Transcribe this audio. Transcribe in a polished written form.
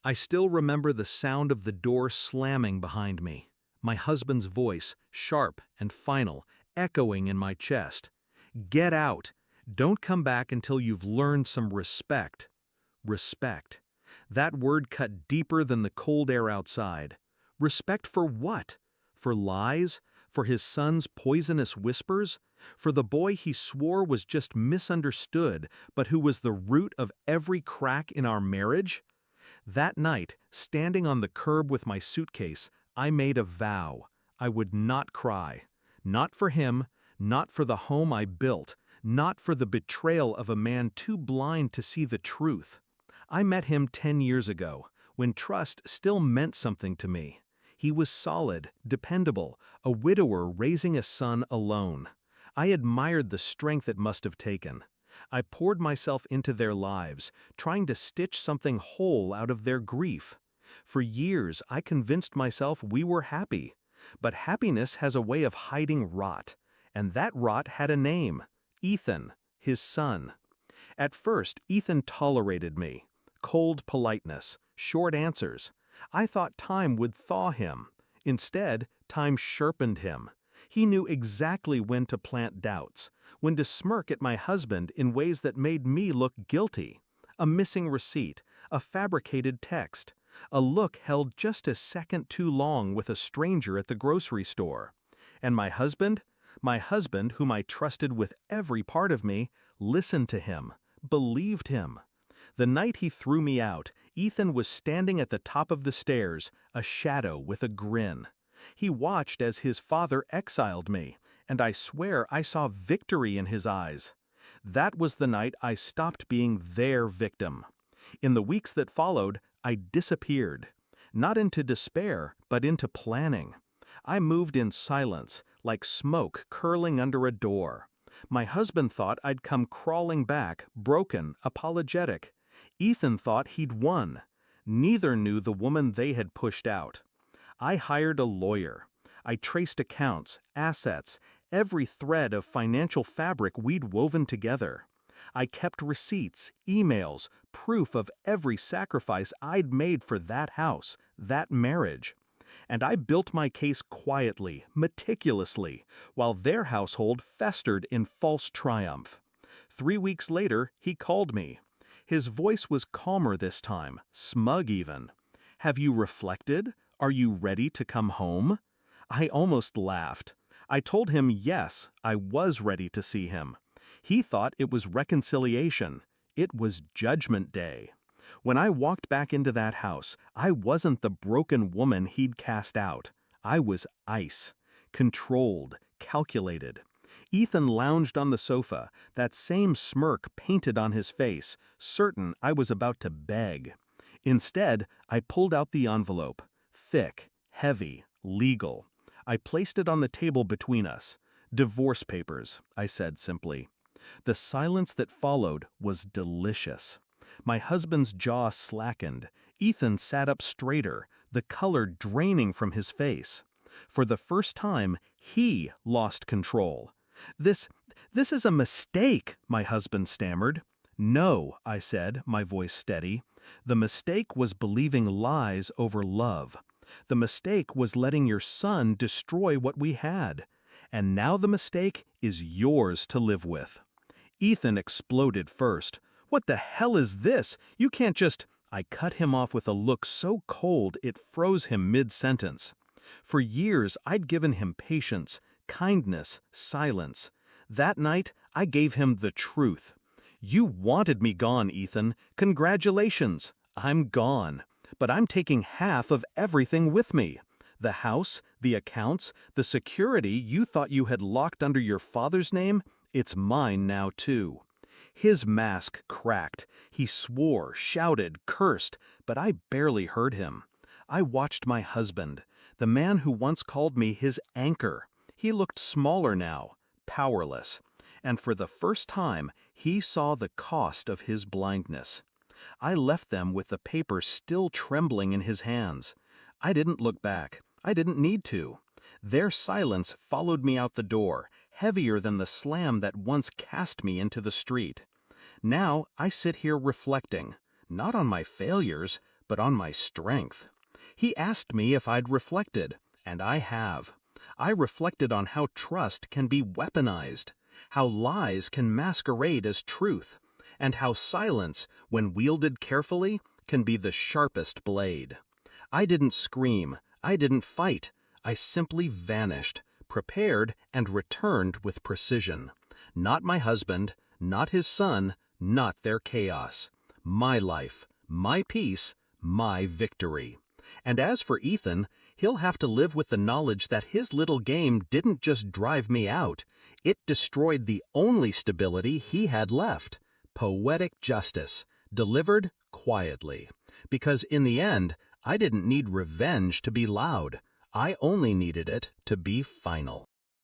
I still remember the sound of the door slamming behind me, my husband's voice, sharp and final, echoing in my chest. Get out! Don't come back until you've learned some respect. Respect. That word cut deeper than the cold air outside. Respect for what? For lies? For his son's poisonous whispers? For the boy he swore was just misunderstood, but who was the root of every crack in our marriage? That night, standing on the curb with my suitcase, I made a vow. I would not cry. Not for him, not for the home I built, not for the betrayal of a man too blind to see the truth. I met him 10 years ago, when trust still meant something to me. He was solid, dependable, a widower raising a son alone. I admired the strength it must have taken. I poured myself into their lives, trying to stitch something whole out of their grief. For years, I convinced myself we were happy. But happiness has a way of hiding rot, and that rot had a name: Ethan, his son. At first, Ethan tolerated me. Cold politeness, short answers. I thought time would thaw him. Instead, time sharpened him. He knew exactly when to plant doubts, when to smirk at my husband in ways that made me look guilty. A missing receipt, a fabricated text, a look held just a second too long with a stranger at the grocery store. And my husband, whom I trusted with every part of me, listened to him, believed him. The night he threw me out, Ethan was standing at the top of the stairs, a shadow with a grin. He watched as his father exiled me, and I swear I saw victory in his eyes. That was the night I stopped being their victim. In the weeks that followed, I disappeared. Not into despair, but into planning. I moved in silence, like smoke curling under a door. My husband thought I'd come crawling back, broken, apologetic. Ethan thought he'd won. Neither knew the woman they had pushed out. I hired a lawyer. I traced accounts, assets, every thread of financial fabric we'd woven together. I kept receipts, emails, proof of every sacrifice I'd made for that house, that marriage. And I built my case quietly, meticulously, while their household festered in false triumph. 3 weeks later, he called me. His voice was calmer this time, smug even. "Have you reflected? Are you ready to come home?" I almost laughed. I told him yes, I was ready to see him. He thought it was reconciliation. It was Judgment Day. When I walked back into that house, I wasn't the broken woman he'd cast out. I was ice. Controlled, calculated. Ethan lounged on the sofa, that same smirk painted on his face, certain I was about to beg. Instead, I pulled out the envelope. Thick, heavy, legal. I placed it on the table between us. "Divorce papers," I said simply. The silence that followed was delicious. My husband's jaw slackened. Ethan sat up straighter, the color draining from his face. For the first time, he lost control. This is a mistake," my husband stammered. "No," I said, my voice steady. "The mistake was believing lies over love. The mistake was letting your son destroy what we had. And now the mistake is yours to live with." Ethan exploded first. "What the hell is this? You can't just—" I cut him off with a look so cold it froze him mid-sentence. For years, I'd given him patience, kindness, silence. That night, I gave him the truth. "You wanted me gone, Ethan. Congratulations. I'm gone. But I'm taking half of everything with me. The house, the accounts, the security you thought you had locked under your father's name, it's mine now too." His mask cracked. He swore, shouted, cursed, but I barely heard him. I watched my husband, the man who once called me his anchor. He looked smaller now, powerless. And for the first time, he saw the cost of his blindness. I left them with the paper still trembling in his hands. I didn't look back. I didn't need to. Their silence followed me out the door, heavier than the slam that once cast me into the street. Now I sit here reflecting, not on my failures, but on my strength. He asked me if I'd reflected, and I have. I reflected on how trust can be weaponized, how lies can masquerade as truth, and how silence, when wielded carefully, can be the sharpest blade. I didn't scream, I didn't fight, I simply vanished, prepared and returned with precision. Not my husband, not his son, not their chaos. My life, my peace, my victory. And as for Ethan, he'll have to live with the knowledge that his little game didn't just drive me out, it destroyed the only stability he had left. Poetic justice, delivered quietly. Because in the end, I didn't need revenge to be loud. I only needed it to be final.